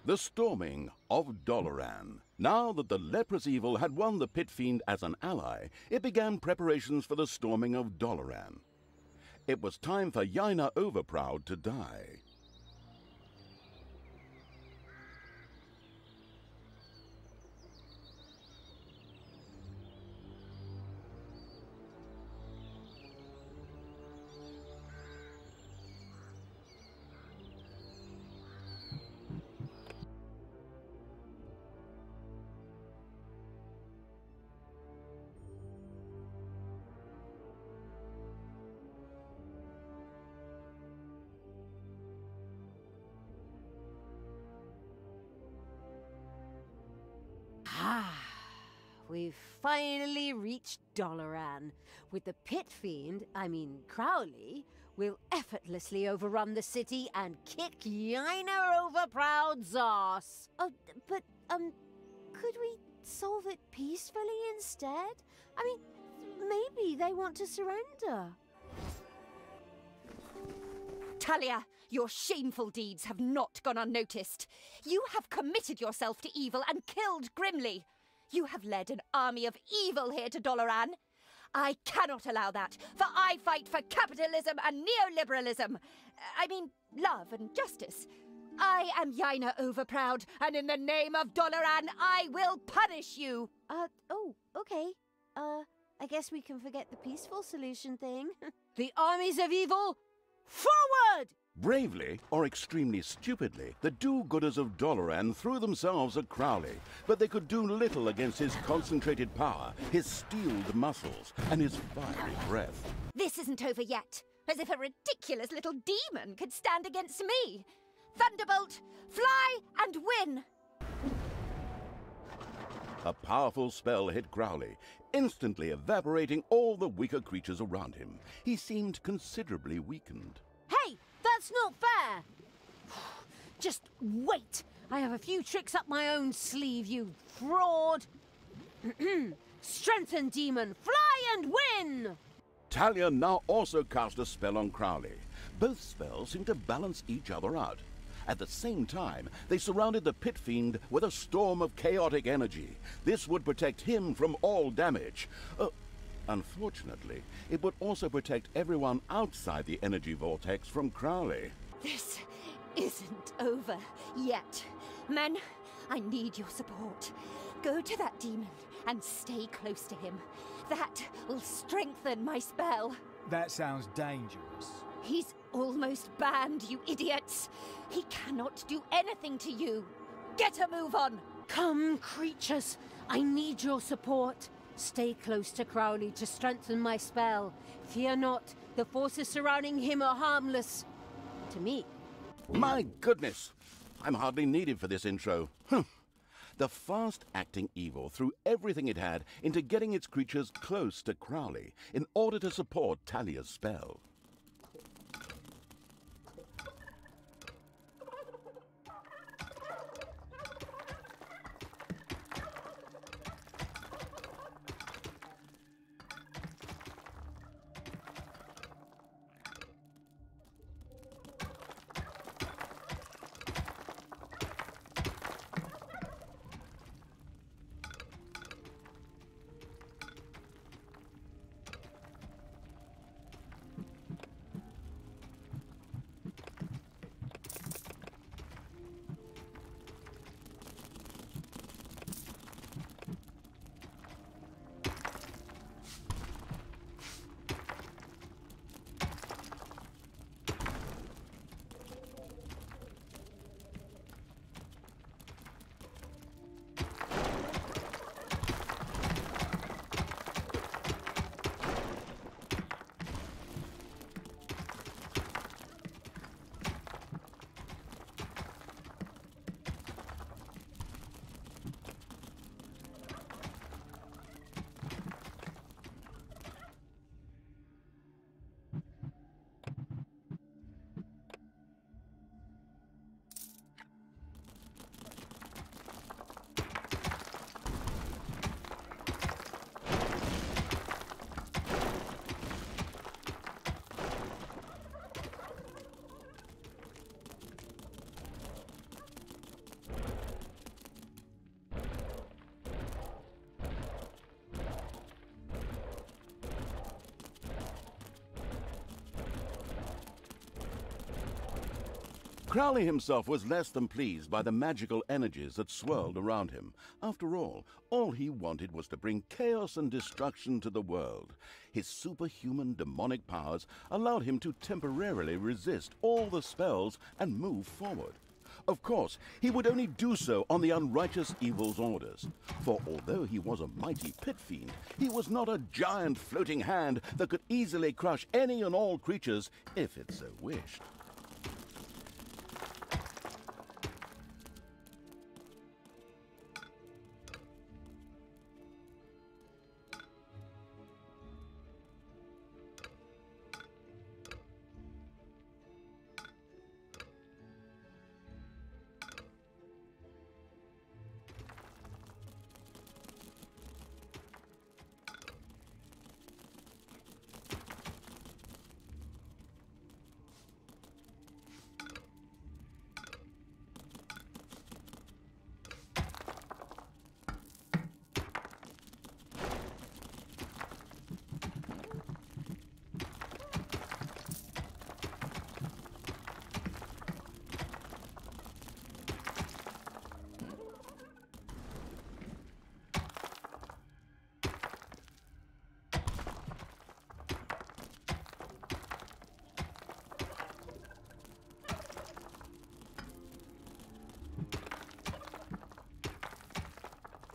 The storming of Dolaran. Now that the leprous evil had won the pit fiend as an ally, it began preparations for the storming of Dolaran. It was time for Yaina Overproud to die. We've finally reached Dolaran. With the pit fiend, Crowley, we'll effortlessly overrun the city and kick Yaina Overproud's ass. But could we solve it peacefully instead? Maybe they want to surrender. Talia, your shameful deeds have not gone unnoticed. You have committed yourself to evil and killed grimly. You have led an army of evil here to Dolaran. I cannot allow that, for I fight for capitalism and neoliberalism. Love and justice. I am Yaina Overproud, and in the name of Dolaran, I will punish you. Okay. I guess we can forget the peaceful solution thing. The armies of evil, forward! Bravely, or extremely stupidly, the do-gooders of Dolaran threw themselves at Crowley, but they could do little against his concentrated power, his steeled muscles, and his fiery breath. This isn't over yet, as if a ridiculous little demon could stand against me. Thunderbolt, fly and win! A powerful spell hit Crowley, instantly evaporating all the weaker creatures around him. He seemed considerably weakened. Hey! That's not fair! Just wait! I have a few tricks up my own sleeve, you fraud! Strengthen, demon! Fly and win! Talia now also cast a spell on Crowley. Both spells seemed to balance each other out. At the same time, they surrounded the pit fiend with a storm of chaotic energy. This would protect him from all damage. Unfortunately, it would also protect everyone outside the energy vortex from Crowley. This isn't over yet. Men, I need your support. Go to that demon and stay close to him. That will strengthen my spell. That sounds dangerous. He's almost banned, you idiots. He cannot do anything to you. Get a move on. Come, creatures. I need your support. Stay close to Crowley to strengthen my spell. Fear not, the forces surrounding him are harmless. To me. My goodness! I'm hardly needed for this intro. The fast-acting evil threw everything it had into getting its creatures close to Crowley in order to support Talia's spell. Crowley himself was less than pleased by the magical energies that swirled around him. After all he wanted was to bring chaos and destruction to the world. His superhuman demonic powers allowed him to temporarily resist all the spells and move forward. Of course, he would only do so on the unrighteous evil's orders. For although he was a mighty pit fiend, he was not a giant floating hand that could easily crush any and all creatures if it so wished.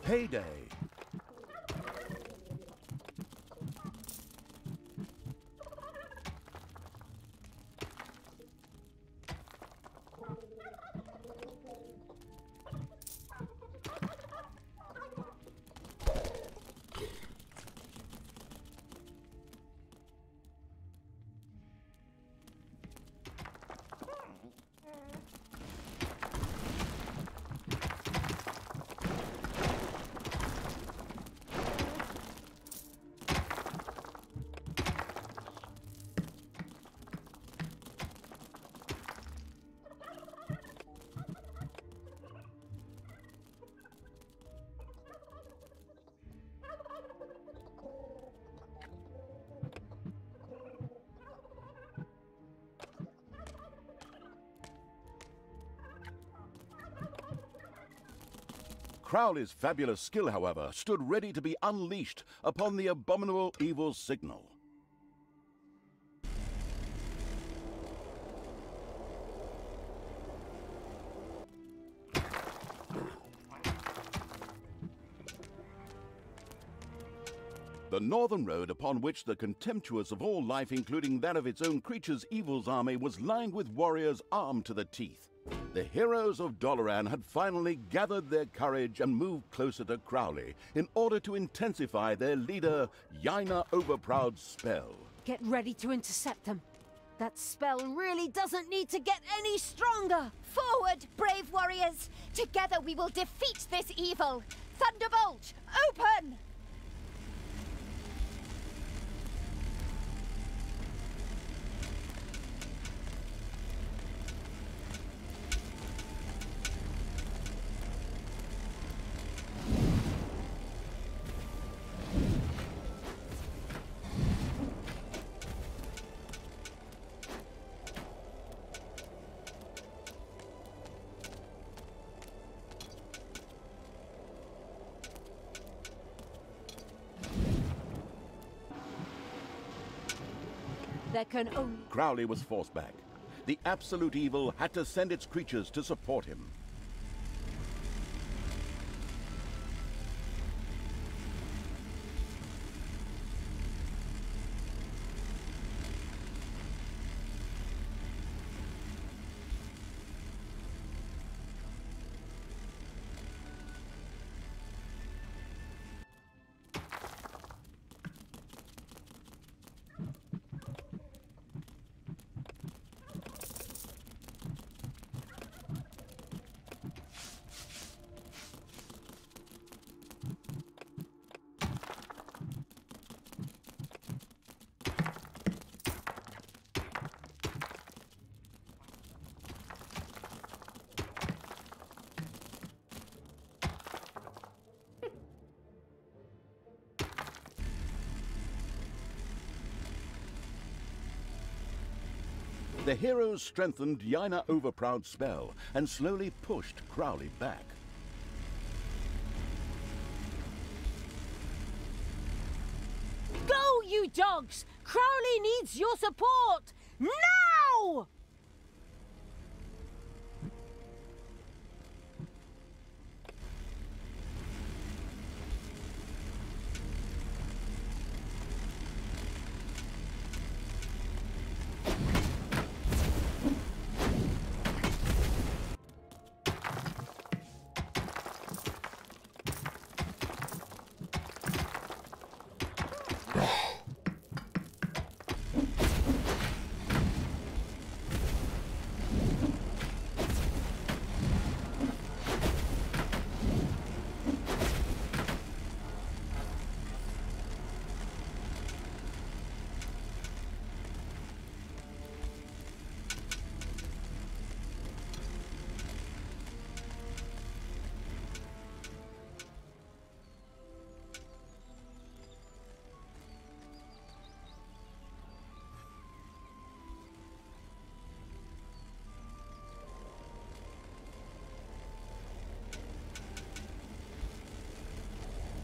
Payday. Crowley's fabulous skill, however, stood ready to be unleashed upon the abominable evil's signal. The northern road upon which the contemptuous of all life, including that of its own creatures, evil's army, was lined with warriors armed to the teeth. The heroes of Doloran had finally gathered their courage and moved closer to Crowley in order to intensify their leader, Yaina Overproud's spell. Get ready to intercept them. That spell really doesn't need to get any stronger! Forward, brave warriors! Together we will defeat this evil! Thunderbolt, open! There can only... Crowley was forced back. The absolute evil had to send its creatures to support him. The heroes strengthened Yaina Overproud's spell and slowly pushed Crowley back. Go, you dogs! Crowley needs your support! Now!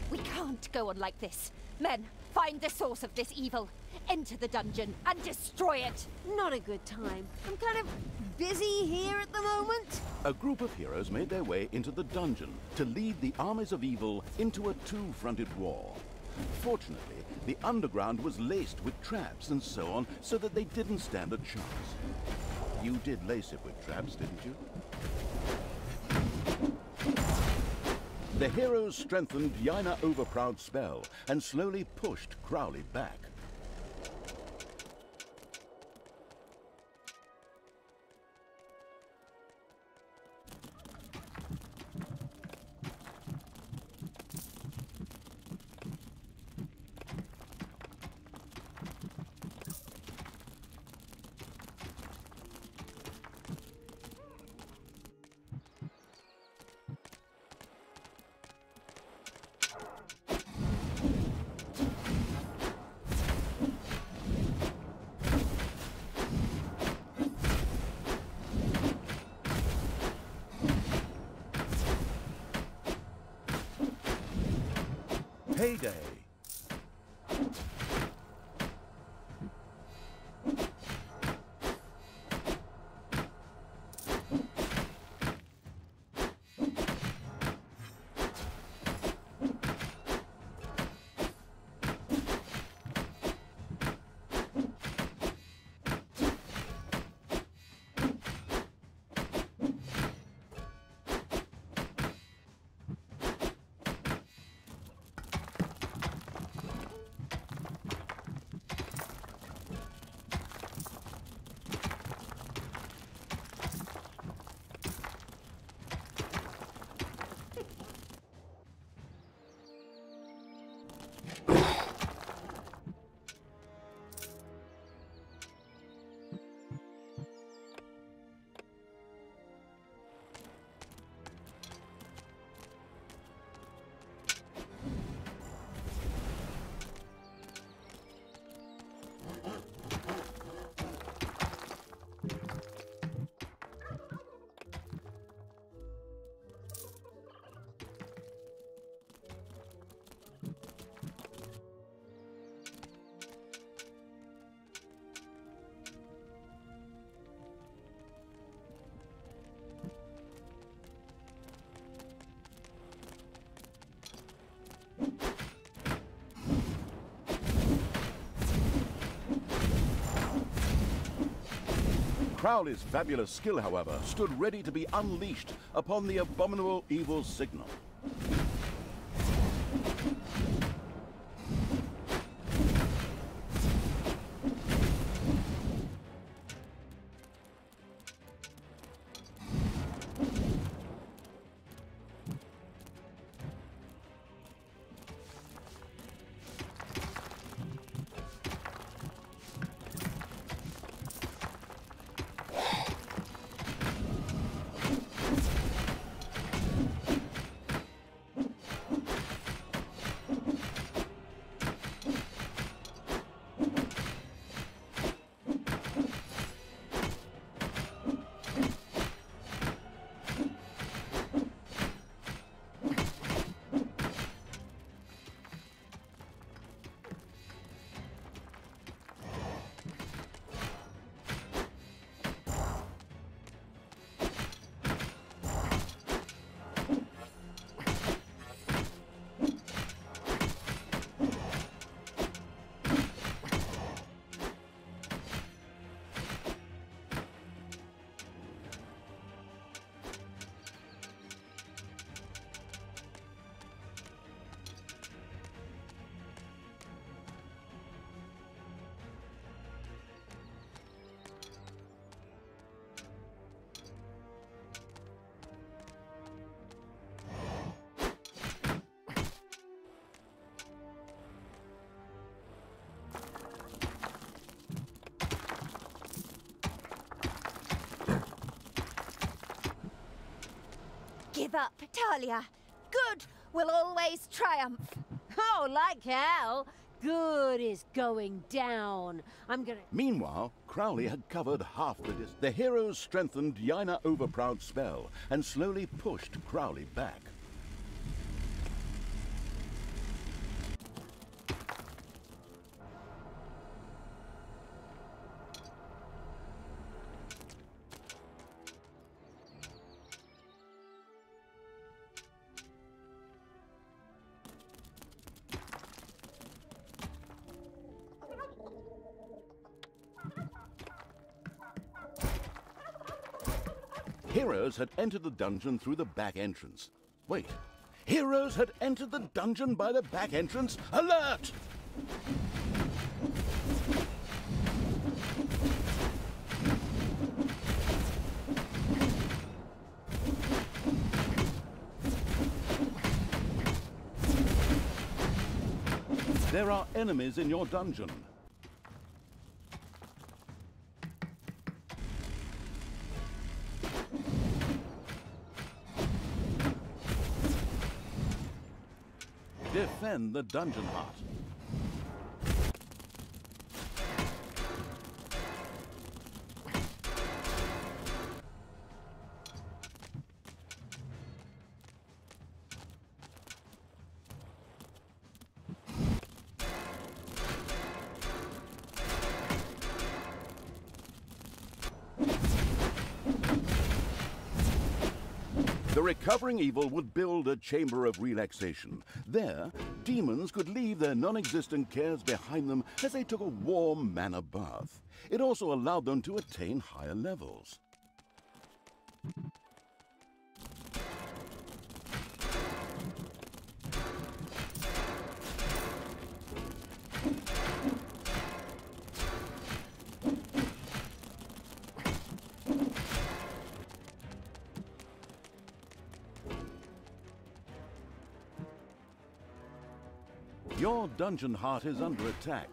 We can't go on like this. Men, find the source of this evil. Enter the dungeon and destroy it. Not a good time. I'm kind of busy here at the moment. A group of heroes made their way into the dungeon to lead the armies of evil into a two-fronted war. Fortunately, the underground was laced with traps and so on, so that they didn't stand a chance. You did lace it with traps, didn't you? The heroes strengthened Yaina Overproud's spell and slowly pushed Crowley back. Payday! Crowley's fabulous skill, however, stood ready to be unleashed upon the abominable evil signal. give up, Talia. Good will always triumph. Oh, like hell! Good is going down. I'm gonna... Meanwhile, Crowley had covered half the distance. The heroes strengthened Yaina Overproud's spell and slowly pushed Crowley back. Heroes had entered the dungeon through the back entrance. Wait, heroes had entered the dungeon by the back entrance? Alert! There are enemies in your dungeon. Defend the dungeon heart. The recovering evil would build a chamber of relaxation. There, demons could leave their non-existent cares behind them as they took a warm mana bath. It also allowed them to attain higher levels. Your dungeon heart is under attack.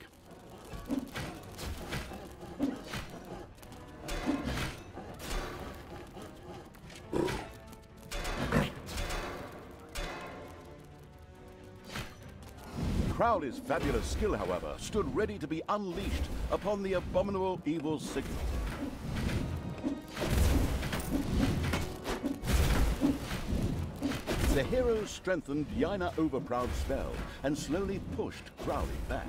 Crowley's fabulous skill, however, stood ready to be unleashed upon the abominable evil signal. The heroes strengthened Yaina Overproud's spell and slowly pushed Crowley back.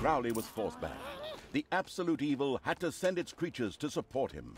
Crowley was forced back. The absolute evil had to send its creatures to support him.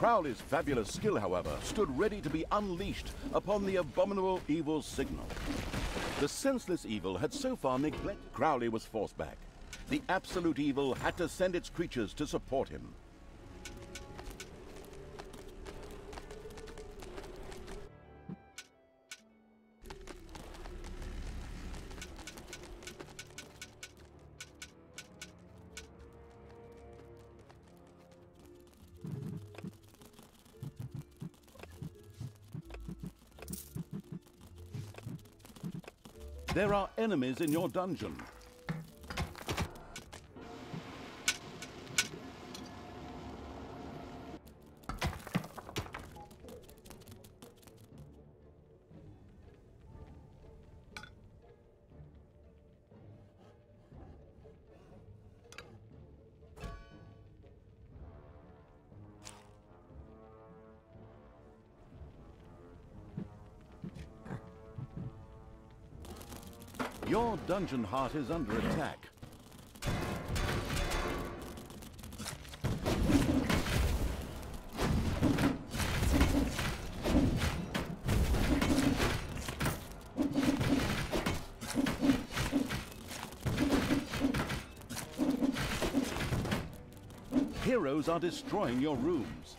Crowley's fabulous skill, however, stood ready to be unleashed upon the abominable evil signal. The senseless evil had so far neglected. Crowley was forced back. The absolute evil had to send its creatures to support him. There are enemies in your dungeon. Your dungeon heart is under attack. Heroes are destroying your rooms.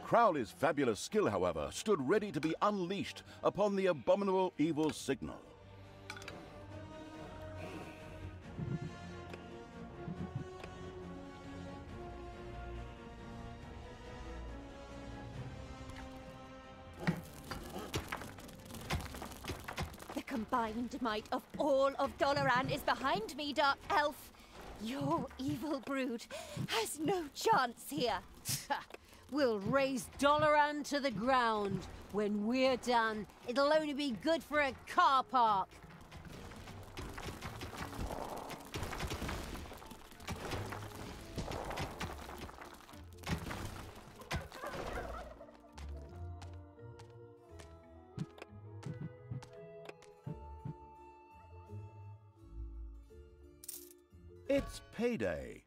Crowley's fabulous skill, however, stood ready to be unleashed upon the abominable evil signal. The combined might of all of Doloran is behind me, Dark Elf. Your evil brood has no chance here. We'll raze Doloran to the ground. When we're done, it'll only be good for a car park. It's payday.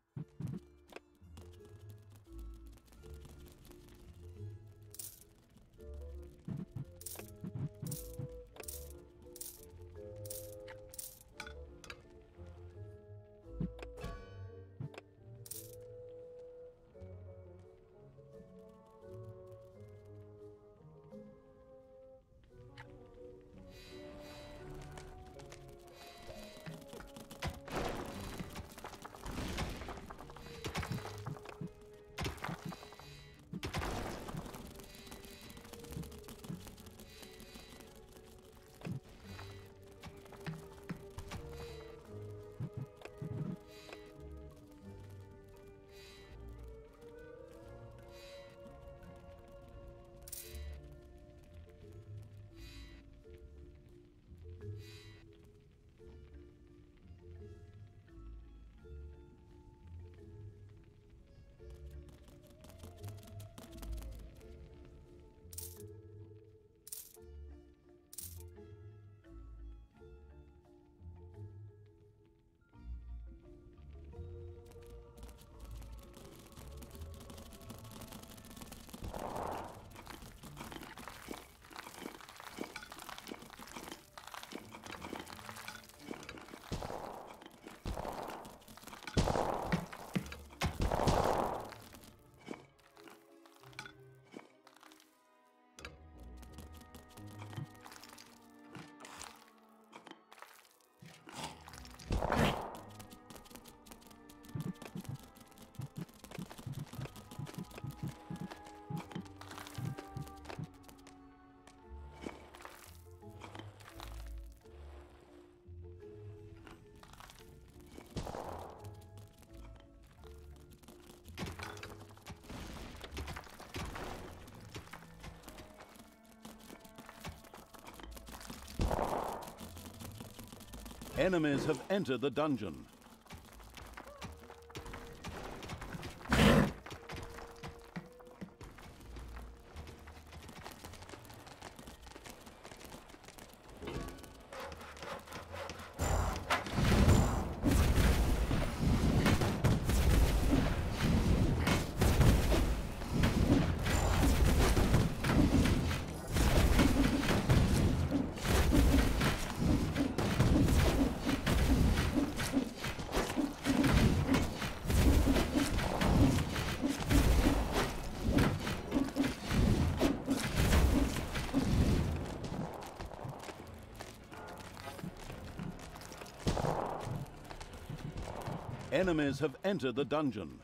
Enemies have entered the dungeon. Enemies have entered the dungeon.